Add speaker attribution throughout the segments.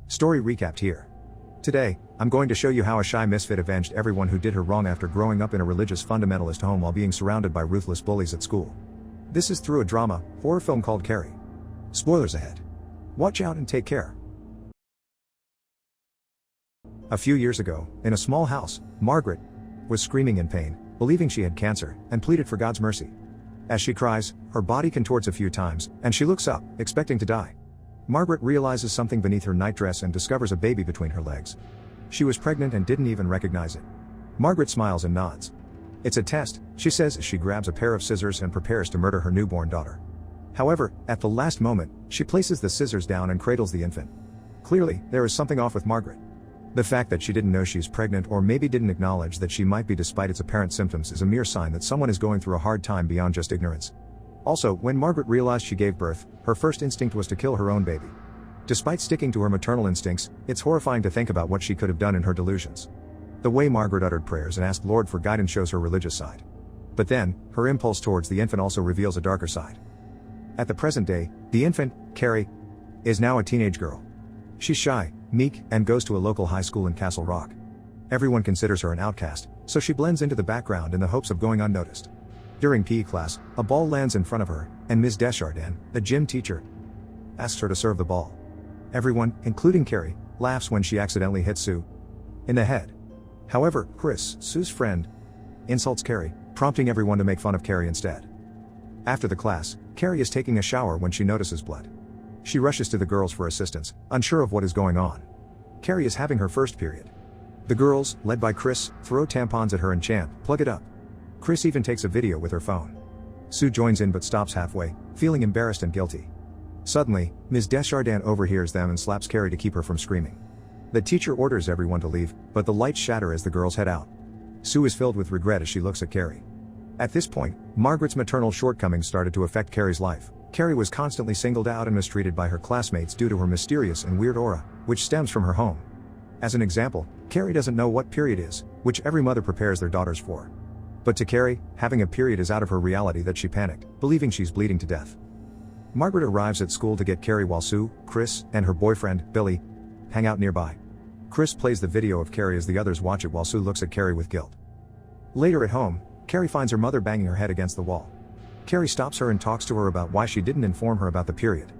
Speaker 1: Story recapped here. Today, I'm going to show you how a shy misfit avenged everyone who did her wrong after growing up in a religious fundamentalist home while being surrounded by ruthless bullies at school. This is through a drama, horror film called Carrie. Spoilers ahead. Watch out and take care. A few years ago, in a small house, Margaret was screaming in pain, believing she had cancer, and pleaded for God's mercy. As she cries, her body contorts a few times, and she looks up, expecting to die. Margaret realizes something beneath her nightdress and discovers a baby between her legs. She was pregnant and didn't even recognize it. Margaret smiles and nods. It's a test, she says as she grabs a pair of scissors and prepares to murder her newborn daughter. However, at the last moment, she places the scissors down and cradles the infant. Clearly, there is something off with Margaret. The fact that she didn't know she's pregnant or maybe didn't acknowledge that she might be despite its apparent symptoms is a mere sign that someone is going through a hard time beyond just ignorance. Also, when Margaret realized she gave birth, her first instinct was to kill her own baby. Despite sticking to her maternal instincts, it's horrifying to think about what she could have done in her delusions. The way Margaret uttered prayers and asked Lord for guidance shows her religious side. But then, her impulse towards the infant also reveals a darker side. At the present day, the infant, Carrie, is now a teenage girl. She's shy, meek, and goes to a local high school in Castle Rock. Everyone considers her an outcast, so she blends into the background in the hopes of going unnoticed. During PE class, a ball lands in front of her, and Ms. Desjardins, the gym teacher, asks her to serve the ball. Everyone, including Carrie, laughs when she accidentally hits Sue in the head. However, Chris, Sue's friend, insults Carrie, prompting everyone to make fun of Carrie instead. After the class, Carrie is taking a shower when she notices blood. She rushes to the girls for assistance, unsure of what is going on. Carrie is having her first period. The girls, led by Chris, throw tampons at her and chant, "Plug it up." Chris even takes a video with her phone. Sue joins in but stops halfway, feeling embarrassed and guilty. Suddenly, Ms. Desjardins overhears them and slaps Carrie to keep her from screaming. The teacher orders everyone to leave, but the lights shatter as the girls head out. Sue is filled with regret as she looks at Carrie. At this point, Margaret's maternal shortcomings started to affect Carrie's life. Carrie was constantly singled out and mistreated by her classmates due to her mysterious and weird aura, which stems from her home. As an example, Carrie doesn't know what period is, which every mother prepares their daughters for. But to Carrie, having a period is out of her reality that she panicked, believing she's bleeding to death. Margaret arrives at school to get Carrie while Sue, Chris, and her boyfriend, Billy, hang out nearby. Chris plays the video of Carrie as the others watch it while Sue looks at Carrie with guilt. Later at home, Carrie finds her mother banging her head against the wall. Carrie stops her and talks to her about why she didn't inform her about the period.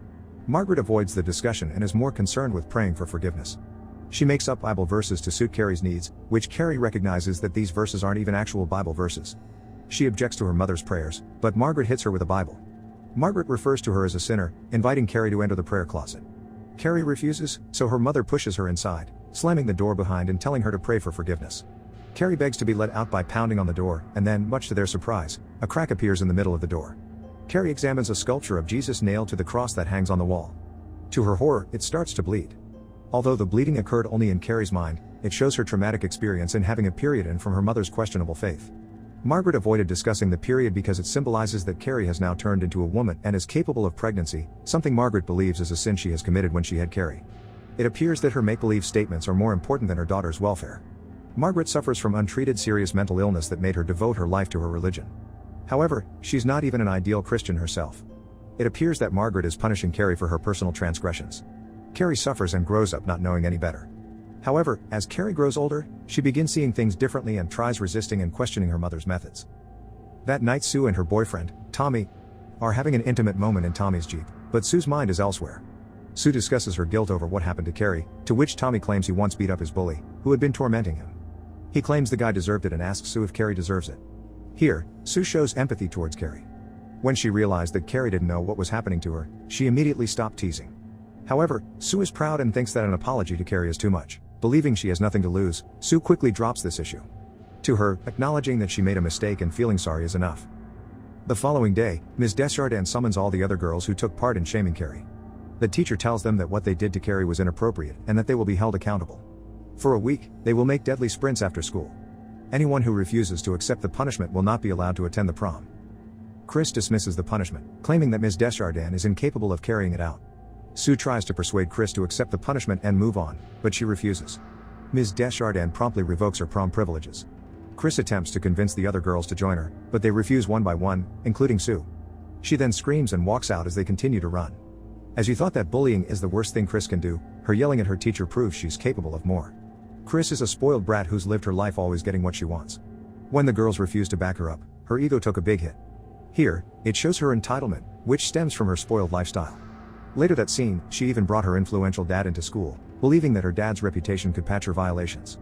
Speaker 1: Margaret avoids the discussion and is more concerned with praying for forgiveness. She makes up Bible verses to suit Carrie's needs, which Carrie recognizes that these verses aren't even actual Bible verses. She objects to her mother's prayers, but Margaret hits her with a Bible. Margaret refers to her as a sinner, inviting Carrie to enter the prayer closet. Carrie refuses, so her mother pushes her inside, slamming the door behind and telling her to pray for forgiveness. Carrie begs to be let out by pounding on the door, and then, much to their surprise, a crack appears in the middle of the door. Carrie examines a sculpture of Jesus nailed to the cross that hangs on the wall. To her horror, it starts to bleed. Although the bleeding occurred only in Carrie's mind, it shows her traumatic experience in having a period and from her mother's questionable faith. Margaret avoided discussing the period because it symbolizes that Carrie has now turned into a woman and is capable of pregnancy, something Margaret believes is a sin she has committed when she had Carrie. It appears that her make-believe statements are more important than her daughter's welfare. Margaret suffers from untreated serious mental illness that made her devote her life to her religion. However, she's not even an ideal Christian herself. It appears that Margaret is punishing Carrie for her personal transgressions. Carrie suffers and grows up not knowing any better. However, as Carrie grows older, she begins seeing things differently and tries resisting and questioning her mother's methods. That night Sue and her boyfriend, Tommy, are having an intimate moment in Tommy's Jeep, but Sue's mind is elsewhere. Sue discusses her guilt over what happened to Carrie, to which Tommy claims he once beat up his bully, who had been tormenting him. He claims the guy deserved it and asks Sue if Carrie deserves it. Here, Sue shows empathy towards Carrie. When she realized that Carrie didn't know what was happening to her, she immediately stopped teasing. However, Sue is proud and thinks that an apology to Carrie is too much. Believing she has nothing to lose, Sue quickly drops this issue. To her, acknowledging that she made a mistake and feeling sorry is enough. The following day, Ms. Desjardins summons all the other girls who took part in shaming Carrie. The teacher tells them that what they did to Carrie was inappropriate and that they will be held accountable. For a week, they will make deadly sprints after school. Anyone who refuses to accept the punishment will not be allowed to attend the prom. Chris dismisses the punishment, claiming that Ms. Desjardins is incapable of carrying it out. Sue tries to persuade Chris to accept the punishment and move on, but she refuses. Ms. Desjardins promptly revokes her prom privileges. Chris attempts to convince the other girls to join her, but they refuse one by one, including Sue. She then screams and walks out as they continue to run. As you thought that bullying is the worst thing Chris can do, Her yelling at her teacher proves she's capable of more. Chris is a spoiled brat who's lived her life always getting what she wants. When the girls refused to back her up, her ego took a big hit. Here, it shows her entitlement, which stems from her spoiled lifestyle. Later that scene, she even brought her influential dad into school, believing that her dad's reputation could patch her violations.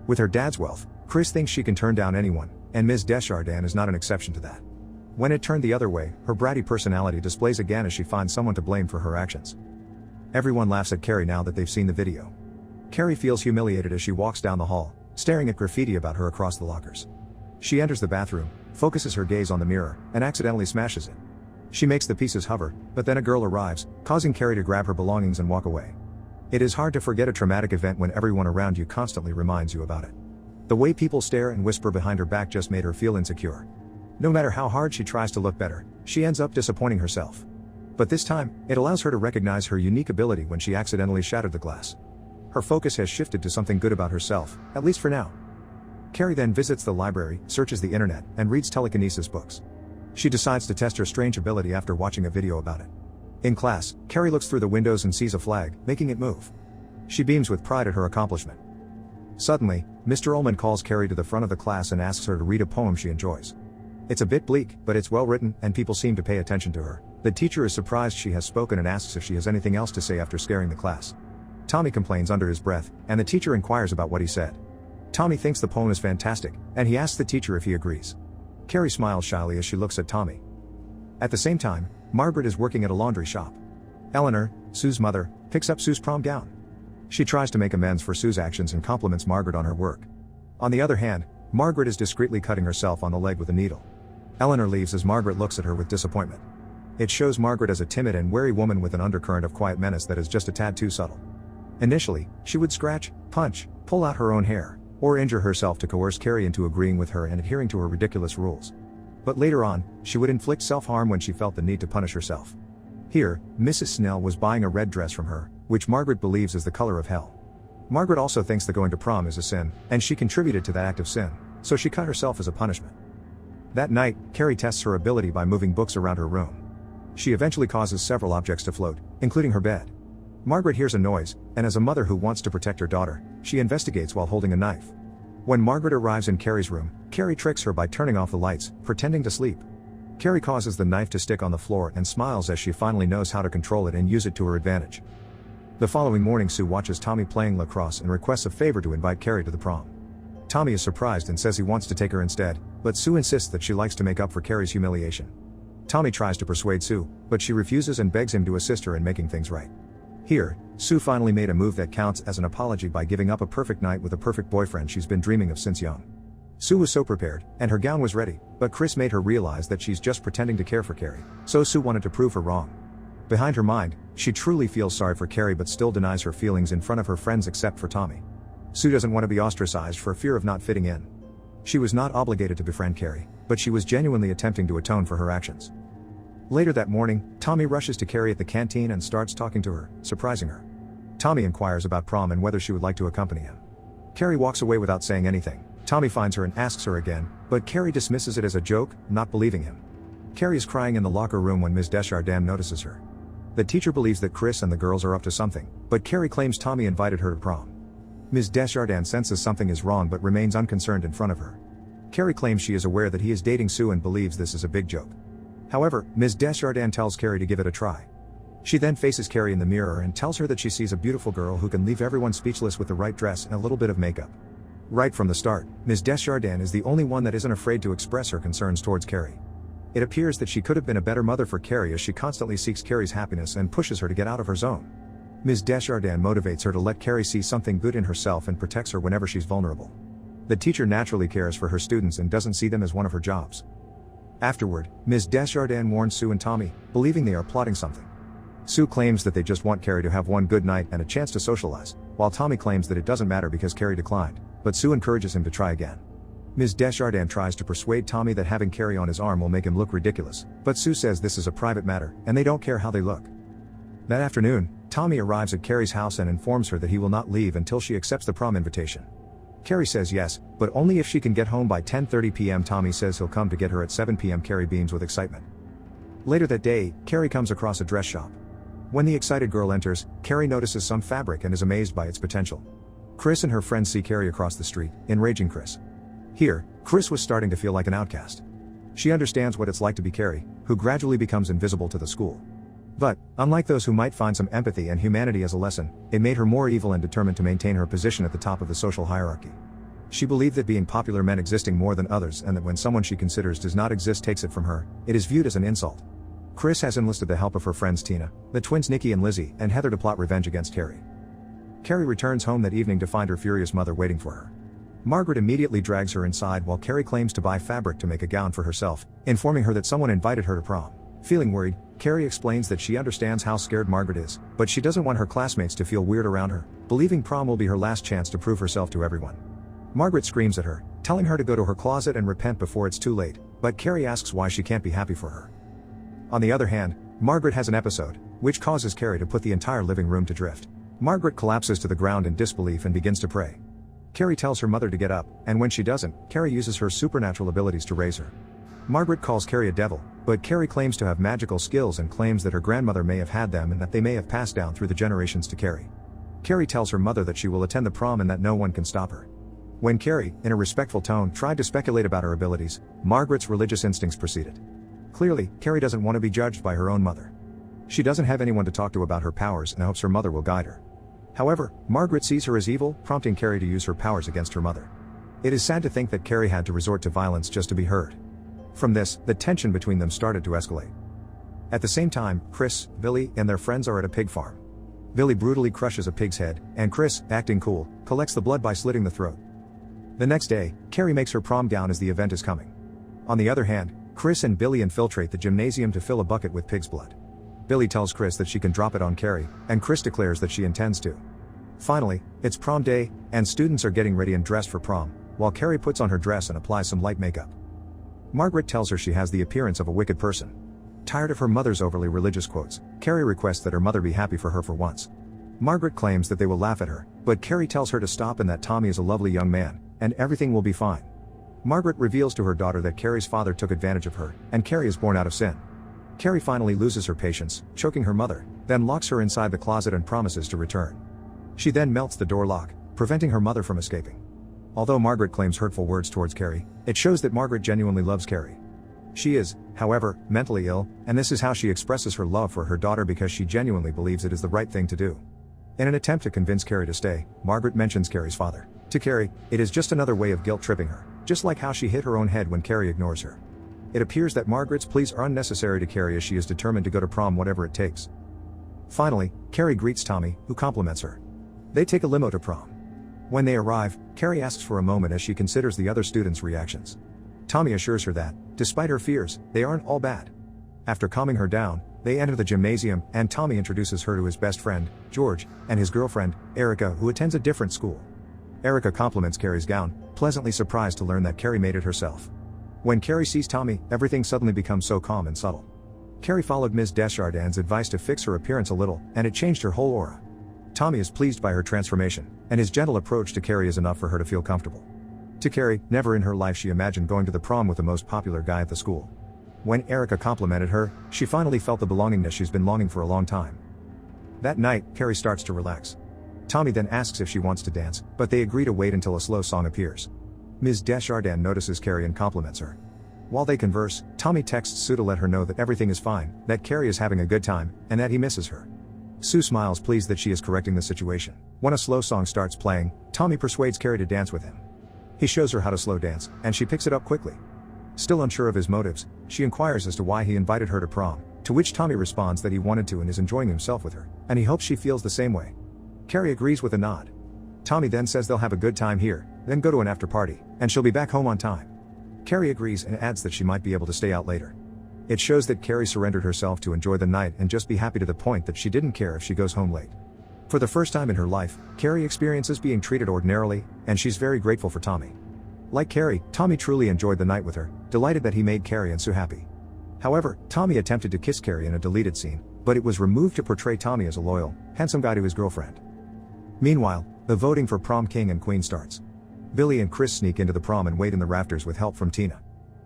Speaker 1: With her dad's wealth, Chris thinks she can turn down anyone, and Ms. Desjardins is not an exception to that. When it turned the other way, her bratty personality displays again as she finds someone to blame for her actions. Everyone laughs at Carrie now that they've seen the video. Carrie feels humiliated as she walks down the hall, staring at graffiti about her across the lockers. She enters the bathroom, focuses her gaze on the mirror, and accidentally smashes it. She makes the pieces hover, but then a girl arrives, causing Carrie to grab her belongings and walk away. It is hard to forget a traumatic event when everyone around you constantly reminds you about it. The way people stare and whisper behind her back just made her feel insecure. No matter how hard she tries to look better, she ends up disappointing herself. But this time, it allows her to recognize her unique ability when she accidentally shattered the glass. Her focus has shifted to something good about herself, at least for now. Carrie then visits the library, searches the internet, and reads telekinesis books. She decides to test her strange ability after watching a video about it. In class, Carrie looks through the windows and sees a flag, making it move. She beams with pride at her accomplishment. Suddenly, Mr. Ullman calls Carrie to the front of the class and asks her to read a poem she enjoys. It's a bit bleak, but it's well written, and people seem to pay attention to her. The teacher is surprised she has spoken and asks if she has anything else to say after scaring the class. Tommy complains under his breath, and the teacher inquires about what he said. Tommy thinks the poem is fantastic, and he asks the teacher if he agrees. Carrie smiles shyly as she looks at Tommy. At the same time, Margaret is working at a laundry shop. Eleanor, Sue's mother, picks up Sue's prom gown. She tries to make amends for Sue's actions and compliments Margaret on her work. On the other hand, Margaret is discreetly cutting herself on the leg with a needle. Eleanor leaves as Margaret looks at her with disappointment. It shows Margaret as a timid and wary woman with an undercurrent of quiet menace that is just a tad too subtle. Initially, she would scratch, punch, pull out her own hair, or injure herself to coerce Carrie into agreeing with her and adhering to her ridiculous rules. But later on, she would inflict self-harm when she felt the need to punish herself. Here, Mrs. Snell was buying a red dress from her, which Margaret believes is the color of hell. Margaret also thinks that going to prom is a sin, and she contributed to that act of sin, so she cut herself as a punishment. That night, Carrie tests her ability by moving books around her room. She eventually causes several objects to float, including her bed. Margaret hears a noise, and as a mother who wants to protect her daughter, she investigates while holding a knife. When Margaret arrives in Carrie's room, Carrie tricks her by turning off the lights, pretending to sleep. Carrie causes the knife to stick on the floor and smiles as she finally knows how to control it and use it to her advantage. The following morning, Sue watches Tommy playing lacrosse and requests a favor to invite Carrie to the prom. Tommy is surprised and says he wants to take her instead, but Sue insists that she likes to make up for Carrie's humiliation. Tommy tries to persuade Sue, but she refuses and begs him to assist her in making things right. Here, Sue finally made a move that counts as an apology by giving up a perfect night with a perfect boyfriend she's been dreaming of since young. Sue was so prepared, and her gown was ready, but Chris made her realize that she's just pretending to care for Carrie, so Sue wanted to prove her wrong. Behind her mind, she truly feels sorry for Carrie but still denies her feelings in front of her friends except for Tommy. Sue doesn't want to be ostracized for fear of not fitting in. She was not obligated to befriend Carrie, but she was genuinely attempting to atone for her actions. Later that morning, Tommy rushes to Carrie at the canteen and starts talking to her, surprising her. Tommy inquires about prom and whether she would like to accompany him. Carrie walks away without saying anything. Tommy finds her and asks her again, but Carrie dismisses it as a joke, not believing him. Carrie is crying in the locker room when Ms. Desjardins notices her. The teacher believes that Chris and the girls are up to something, but Carrie claims Tommy invited her to prom. Ms. Desjardins senses something is wrong but remains unconcerned in front of her. Carrie claims she is aware that he is dating Sue and believes this is a big joke. However, Ms. Desjardins tells Carrie to give it a try. She then faces Carrie in the mirror and tells her that she sees a beautiful girl who can leave everyone speechless with the right dress and a little bit of makeup. Right from the start, Ms. Desjardins is the only one that isn't afraid to express her concerns towards Carrie. It appears that she could have been a better mother for Carrie as she constantly seeks Carrie's happiness and pushes her to get out of her zone. Ms. Desjardins motivates her to let Carrie see something good in herself and protects her whenever she's vulnerable. The teacher naturally cares for her students and doesn't see them as one of her jobs. Afterward, Ms. Desjardins warns Sue and Tommy, believing they are plotting something. Sue claims that they just want Carrie to have one good night and a chance to socialize, while Tommy claims that it doesn't matter because Carrie declined, but Sue encourages him to try again. Ms. Desjardins tries to persuade Tommy that having Carrie on his arm will make him look ridiculous, but Sue says this is a private matter, and they don't care how they look. That afternoon, Tommy arrives at Carrie's house and informs her that he will not leave until she accepts the prom invitation. Carrie says yes, but only if she can get home by 10:30 p.m. Tommy says he'll come to get her at 7 p.m. Carrie beams with excitement. Later that day, Carrie comes across a dress shop. When the excited girl enters, Carrie notices some fabric and is amazed by its potential. Chris and her friends see Carrie across the street, enraging Chris. Here, Chris was starting to feel like an outcast. She understands what it's like to be Carrie, who gradually becomes invisible to the school. But, unlike those who might find some empathy and humanity as a lesson, it made her more evil and determined to maintain her position at the top of the social hierarchy. She believed that being popular meant existing more than others, and that when someone she considers does not exist takes it from her, it is viewed as an insult. Chris has enlisted the help of her friends Tina, the twins Nikki and Lizzie, and Heather to plot revenge against Carrie. Carrie returns home that evening to find her furious mother waiting for her. Margaret immediately drags her inside while Carrie claims to buy fabric to make a gown for herself, informing her that someone invited her to prom. Feeling worried, Carrie explains that she understands how scared Margaret is, but she doesn't want her classmates to feel weird around her, believing prom will be her last chance to prove herself to everyone. Margaret screams at her, telling her to go to her closet and repent before it's too late, but Carrie asks why she can't be happy for her. On the other hand, Margaret has an episode, which causes Carrie to put the entire living room to drift. Margaret collapses to the ground in disbelief and begins to pray. Carrie tells her mother to get up, and when she doesn't, Carrie uses her supernatural abilities to raise her. Margaret calls Carrie a devil, but Carrie claims to have magical skills and claims that her grandmother may have had them and that they may have passed down through the generations to Carrie. Carrie tells her mother that she will attend the prom and that no one can stop her. When Carrie, in a respectful tone, tried to speculate about her abilities, Margaret's religious instincts proceeded. Clearly, Carrie doesn't want to be judged by her own mother. She doesn't have anyone to talk to about her powers and hopes her mother will guide her. However, Margaret sees her as evil, prompting Carrie to use her powers against her mother. It is sad to think that Carrie had to resort to violence just to be heard. From this, the tension between them started to escalate. At the same time, Chris, Billy, and their friends are at a pig farm. Billy brutally crushes a pig's head, and Chris, acting cool, collects the blood by slitting the throat. The next day, Carrie makes her prom gown as the event is coming. On the other hand, Chris and Billy infiltrate the gymnasium to fill a bucket with pig's blood. Billy tells Chris that she can drop it on Carrie, and Chris declares that she intends to. Finally, it's prom day, and students are getting ready and dressed for prom, while Carrie puts on her dress and applies some light makeup. Margaret tells her she has the appearance of a wicked person. Tired of her mother's overly religious quotes, Carrie requests that her mother be happy for her for once. Margaret claims that they will laugh at her, but Carrie tells her to stop and that Tommy is a lovely young man, and everything will be fine. Margaret reveals to her daughter that Carrie's father took advantage of her, and Carrie is born out of sin. Carrie finally loses her patience, choking her mother, then locks her inside the closet and promises to return. She then melts the door lock, preventing her mother from escaping. Although Margaret claims hurtful words towards Carrie, it shows that Margaret genuinely loves Carrie. She is, however, mentally ill, and this is how she expresses her love for her daughter because she genuinely believes it is the right thing to do. In an attempt to convince Carrie to stay, Margaret mentions Carrie's father. To Carrie, it is just another way of guilt-tripping her, just like how she hit her own head when Carrie ignores her. It appears that Margaret's pleas are unnecessary to Carrie as she is determined to go to prom whatever it takes. Finally, Carrie greets Tommy, who compliments her. They take a limo to prom. When they arrive, Carrie asks for a moment as she considers the other students' reactions. Tommy assures her that, despite her fears, they aren't all bad. After calming her down, they enter the gymnasium, and Tommy introduces her to his best friend, George, and his girlfriend, Erica, who attends a different school. Erica compliments Carrie's gown, pleasantly surprised to learn that Carrie made it herself. When Carrie sees Tommy, everything suddenly becomes so calm and subtle. Carrie followed Ms. Desjardins' advice to fix her appearance a little, and it changed her whole aura. Tommy is pleased by her transformation, and his gentle approach to Carrie is enough for her to feel comfortable. To Carrie, never in her life she imagined going to the prom with the most popular guy at the school. When Erica complimented her, she finally felt the belongingness she's been longing for a long time. That night, Carrie starts to relax. Tommy then asks if she wants to dance, but they agree to wait until a slow song appears. Ms. Desjardins notices Carrie and compliments her. While they converse, Tommy texts Sue to let her know that everything is fine, that Carrie is having a good time, and that he misses her. Sue smiles pleased that she is correcting the situation. When a slow song starts playing, Tommy persuades Carrie to dance with him. He shows her how to slow dance, and she picks it up quickly. Still unsure of his motives, she inquires as to why he invited her to prom, to which Tommy responds that he wanted to and is enjoying himself with her, and he hopes she feels the same way. Carrie agrees with a nod. Tommy then says they'll have a good time here, then go to an after party, and she'll be back home on time. Carrie agrees and adds that she might be able to stay out later. It shows that Carrie surrendered herself to enjoy the night and just be happy to the point that she didn't care if she goes home late. For the first time in her life, Carrie experiences being treated ordinarily, and she's very grateful for Tommy. Like Carrie, Tommy truly enjoyed the night with her, delighted that he made Carrie and Sue happy. However, Tommy attempted to kiss Carrie in a deleted scene, but it was removed to portray Tommy as a loyal, handsome guy to his girlfriend. Meanwhile, the voting for prom king and queen starts. Billy and Chris sneak into the prom and wait in the rafters with help from Tina.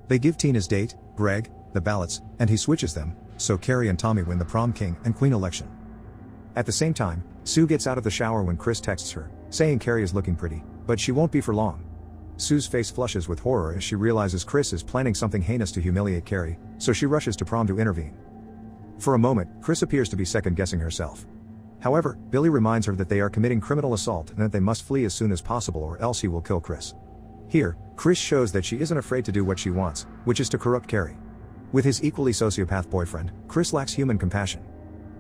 Speaker 1: They give Tina's date, Greg, the ballots, and he switches them, so Carrie and Tommy win the prom king and queen election. At the same time, Sue gets out of the shower when Chris texts her, saying Carrie is looking pretty, but she won't be for long. Sue's face flushes with horror as she realizes Chris is planning something heinous to humiliate Carrie, so she rushes to prom to intervene. For a moment, Chris appears to be second-guessing herself. However, Billy reminds her that they are committing criminal assault and that they must flee as soon as possible or else he will kill Chris. Here, Chris shows that she isn't afraid to do what she wants, which is to corrupt Carrie. With his equally sociopath boyfriend, Chris lacks human compassion.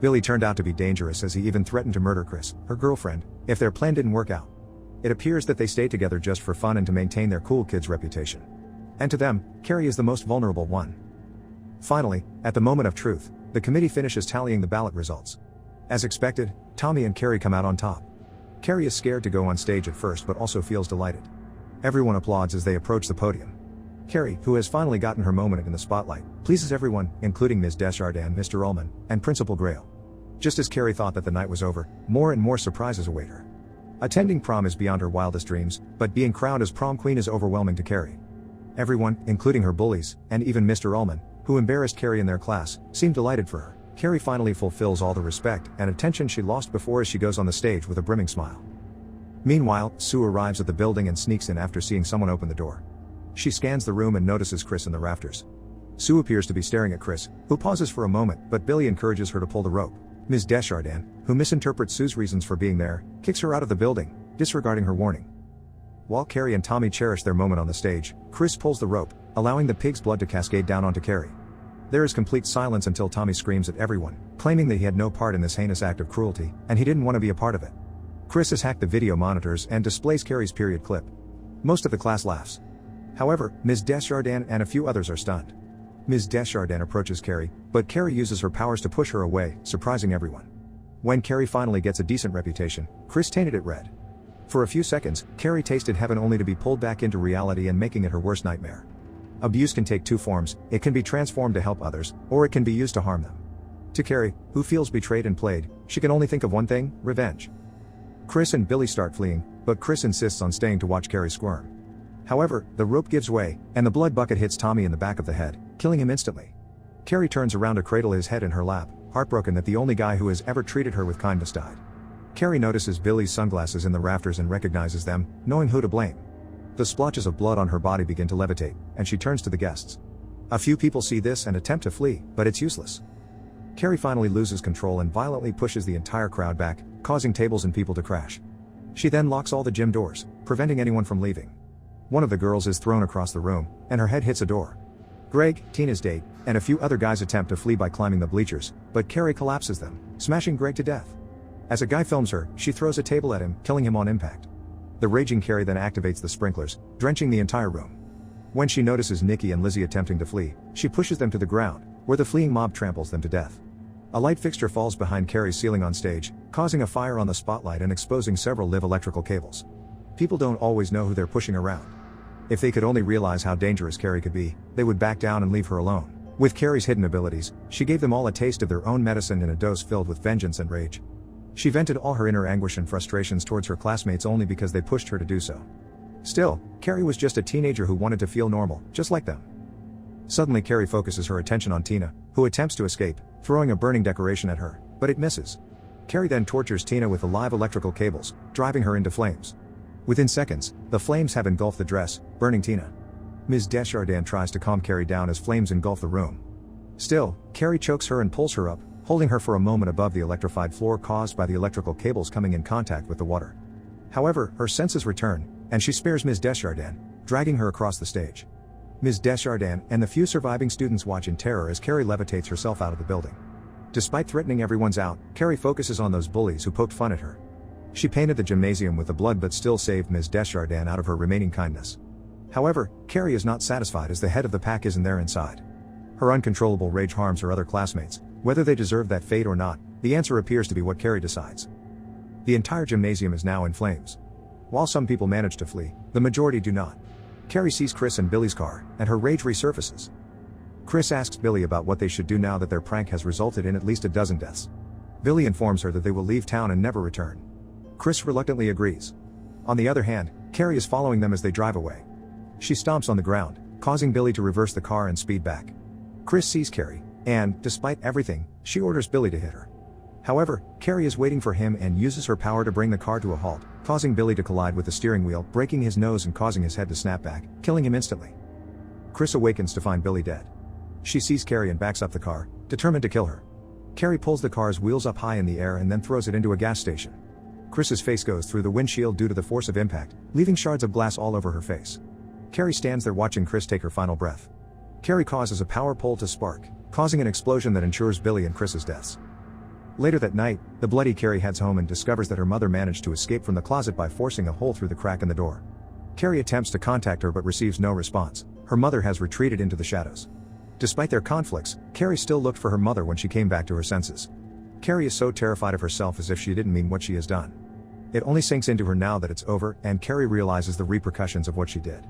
Speaker 1: Billy turned out to be dangerous as he even threatened to murder Chris, her girlfriend, if their plan didn't work out. It appears that they stayed together just for fun and to maintain their cool kid's reputation. And to them, Carrie is the most vulnerable one. Finally, at the moment of truth, the committee finishes tallying the ballot results. As expected, Tommy and Carrie come out on top. Carrie is scared to go on stage at first but also feels delighted. Everyone applauds as they approach the podium. Carrie, who has finally gotten her moment in the spotlight, pleases everyone, including Ms. Desjardins, Mr. Ullman, and Principal Grail. Just as Carrie thought that the night was over, more and more surprises await her. Attending prom is beyond her wildest dreams, but being crowned as prom queen is overwhelming to Carrie. Everyone, including her bullies, and even Mr. Ullman, who embarrassed Carrie in their class, seem delighted for her. Carrie finally fulfills all the respect and attention she lost before as she goes on the stage with a brimming smile. Meanwhile, Sue arrives at the building and sneaks in after seeing someone open the door. She scans the room and notices Chris in the rafters. Sue appears to be staring at Chris, who pauses for a moment, but Billy encourages her to pull the rope. Ms. Desjardins, who misinterprets Sue's reasons for being there, kicks her out of the building, disregarding her warning. While Carrie and Tommy cherish their moment on the stage, Chris pulls the rope, allowing the pig's blood to cascade down onto Carrie. There is complete silence until Tommy screams at everyone, claiming that he had no part in this heinous act of cruelty, and he didn't want to be a part of it. Chris has hacked the video monitors and displays Carrie's period clip. Most of the class laughs. However, Ms. Desjardins and a few others are stunned. Ms. Desjardins approaches Carrie, but Carrie uses her powers to push her away, surprising everyone. When Carrie finally gets a decent reputation, Chris tainted it red. For a few seconds, Carrie tasted heaven only to be pulled back into reality and making it her worst nightmare. Abuse can take two forms: it can be transformed to help others, or it can be used to harm them. To Carrie, who feels betrayed and played, she can only think of one thing: revenge. Chris and Billy start fleeing, but Chris insists on staying to watch Carrie squirm. However, the rope gives way, and the blood bucket hits Tommy in the back of the head, killing him instantly. Carrie turns around to cradle his head in her lap, heartbroken that the only guy who has ever treated her with kindness died. Carrie notices Billy's sunglasses in the rafters and recognizes them, knowing who to blame. The splotches of blood on her body begin to levitate, and she turns to the guests. A few people see this and attempt to flee, but it's useless. Carrie finally loses control and violently pushes the entire crowd back, causing tables and people to crash. She then locks all the gym doors, preventing anyone from leaving. One of the girls is thrown across the room, and her head hits a door. Greg, Tina's date, and a few other guys attempt to flee by climbing the bleachers, but Carrie collapses them, smashing Greg to death. As a guy films her, she throws a table at him, killing him on impact. The raging Carrie then activates the sprinklers, drenching the entire room. When she notices Nikki and Lizzie attempting to flee, she pushes them to the ground, where the fleeing mob tramples them to death. A light fixture falls behind Carrie's ceiling on stage, causing a fire on the spotlight and exposing several live electrical cables. People don't always know who they're pushing around. If they could only realize how dangerous Carrie could be, they would back down and leave her alone. With Carrie's hidden abilities, she gave them all a taste of their own medicine in a dose filled with vengeance and rage. She vented all her inner anguish and frustrations towards her classmates only because they pushed her to do so. Still, Carrie was just a teenager who wanted to feel normal, just like them. Suddenly Carrie focuses her attention on Tina, who attempts to escape, throwing a burning decoration at her, but it misses. Carrie then tortures Tina with the live electrical cables, driving her into flames. Within seconds, the flames have engulfed the dress, burning Tina. Ms. Desjardins tries to calm Carrie down as flames engulf the room. Still, Carrie chokes her and pulls her up, holding her for a moment above the electrified floor caused by the electrical cables coming in contact with the water. However, her senses return, and she spares Ms. Desjardins, dragging her across the stage. Ms. Desjardins and the few surviving students watch in terror as Carrie levitates herself out of the building. Despite threatening everyone's out, Carrie focuses on those bullies who poked fun at her. She painted the gymnasium with the blood but still saved Ms. Desjardins out of her remaining kindness. However, Carrie is not satisfied as the head of the pack isn't there inside. Her uncontrollable rage harms her other classmates. Whether they deserve that fate or not, the answer appears to be what Carrie decides. The entire gymnasium is now in flames. While some people manage to flee, the majority do not. Carrie sees Chris and Billy's car, and her rage resurfaces. Chris asks Billy about what they should do now that their prank has resulted in at least a dozen deaths. Billy informs her that they will leave town and never return. Chris reluctantly agrees. On the other hand, Carrie is following them as they drive away. She stomps on the ground, causing Billy to reverse the car and speed back. Chris sees Carrie, and, despite everything, she orders Billy to hit her. However, Carrie is waiting for him and uses her power to bring the car to a halt, causing Billy to collide with the steering wheel, breaking his nose and causing his head to snap back, killing him instantly. Chris awakens to find Billy dead. She sees Carrie and backs up the car, determined to kill her. Carrie pulls the car's wheels up high in the air and then throws it into a gas station. Chris's face goes through the windshield due to the force of impact, leaving shards of glass all over her face. Carrie stands there watching Chris take her final breath. Carrie causes a power pole to spark, causing an explosion that ensures Billy and Chris's deaths. Later that night, the bloody Carrie heads home and discovers that her mother managed to escape from the closet by forcing a hole through the crack in the door. Carrie attempts to contact her but receives no response. Her mother has retreated into the shadows. Despite their conflicts, Carrie still looked for her mother when she came back to her senses. Carrie is so terrified of herself as if she didn't mean what she has done. It only sinks into her now that it's over, and Carrie realizes the repercussions of what she did.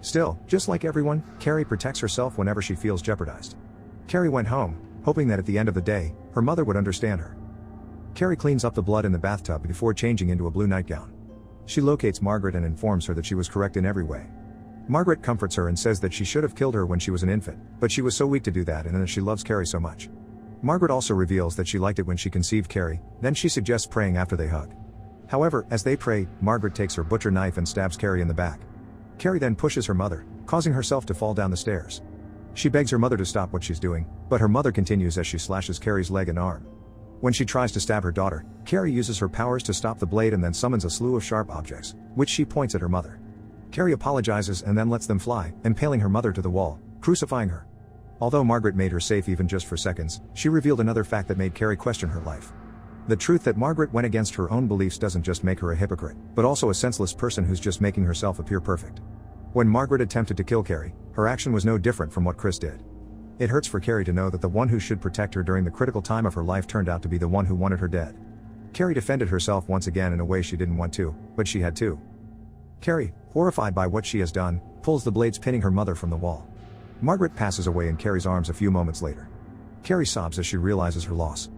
Speaker 1: Still, just like everyone, Carrie protects herself whenever she feels jeopardized. Carrie went home, hoping that at the end of the day, her mother would understand her. Carrie cleans up the blood in the bathtub before changing into a blue nightgown. She locates Margaret and informs her that she was correct in every way. Margaret comforts her and says that she should have killed her when she was an infant, but she was so weak to do that and that she loves Carrie so much. Margaret also reveals that she liked it when she conceived Carrie, then she suggests praying after they hug. However, as they pray, Margaret takes her butcher knife and stabs Carrie in the back. Carrie then pushes her mother, causing herself to fall down the stairs. She begs her mother to stop what she's doing, but her mother continues as she slashes Carrie's leg and arm. When she tries to stab her daughter, Carrie uses her powers to stop the blade and then summons a slew of sharp objects, which she points at her mother. Carrie apologizes and then lets them fly, impaling her mother to the wall, crucifying her. Although Margaret made her safe even just for seconds, she revealed another fact that made Carrie question her life. The truth that Margaret went against her own beliefs doesn't just make her a hypocrite, but also a senseless person who's just making herself appear perfect. When Margaret attempted to kill Carrie, her action was no different from what Chris did. It hurts for Carrie to know that the one who should protect her during the critical time of her life turned out to be the one who wanted her dead. Carrie defended herself once again in a way she didn't want to, but she had to. Carrie, horrified by what she has done, pulls the blades pinning her mother from the wall. Margaret passes away in Carrie's arms a few moments later. Carrie sobs as she realizes her loss.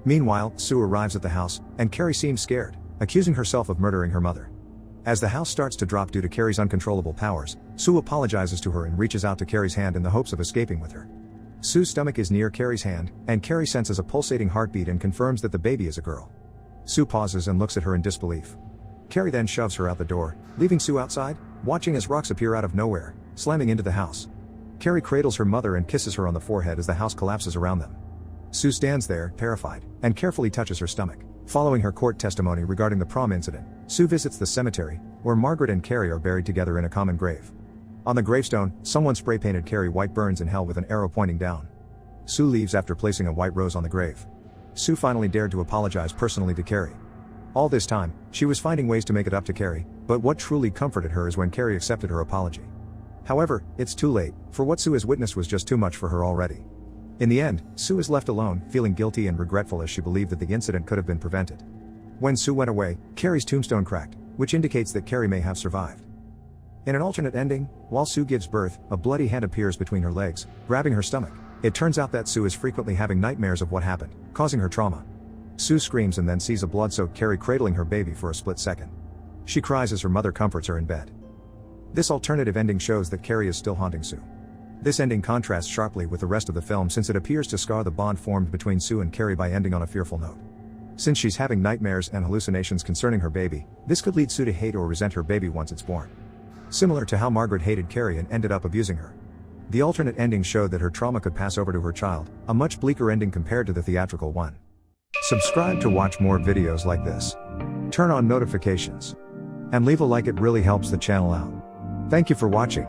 Speaker 1: Meanwhile, Sue arrives at the house, and Carrie seems scared, accusing herself of murdering her mother. As the house starts to drop due to Carrie's uncontrollable powers, Sue apologizes to her and reaches out to Carrie's hand in the hopes of escaping with her. Sue's stomach is near Carrie's hand, and Carrie senses a pulsating heartbeat and confirms that the baby is a girl. Sue pauses and looks at her in disbelief. Carrie then shoves her out the door, leaving Sue outside, watching as rocks appear out of nowhere, slamming into the house. Carrie cradles her mother and kisses her on the forehead as the house collapses around them. Sue stands there, terrified, and carefully touches her stomach. Following her court testimony regarding the prom incident, Sue visits the cemetery, where Margaret and Carrie are buried together in a common grave. On the gravestone, someone spray-painted Carrie White burns in hell with an arrow pointing down. Sue leaves after placing a white rose on the grave. Sue finally dared to apologize personally to Carrie. All this time, she was finding ways to make it up to Carrie, but what truly comforted her is when Carrie accepted her apology. However, it's too late, for what Sue has witnessed was just too much for her already. In the end, Sue is left alone, feeling guilty and regretful as she believed that the incident could have been prevented. When Sue went away, Carrie's tombstone cracked, which indicates that Carrie may have survived. In an alternate ending, while Sue gives birth, a bloody hand appears between her legs, grabbing her stomach. It turns out that Sue is frequently having nightmares of what happened, causing her trauma. Sue screams and then sees a blood-soaked Carrie cradling her baby for a split second. She cries as her mother comforts her in bed. This alternative ending shows that Carrie is still haunting Sue. This ending contrasts sharply with the rest of the film since it appears to scar the bond formed between Sue and Carrie by ending on a fearful note. Since she's having nightmares and hallucinations concerning her baby, this could lead Sue to hate or resent her baby once it's born. Similar to how Margaret hated Carrie and ended up abusing her. The alternate ending showed that her trauma could pass over to her child, a much bleaker ending compared to the theatrical one. Subscribe to watch more videos like this. Turn on notifications. And leave a like, it really helps the channel out. Thank you for watching.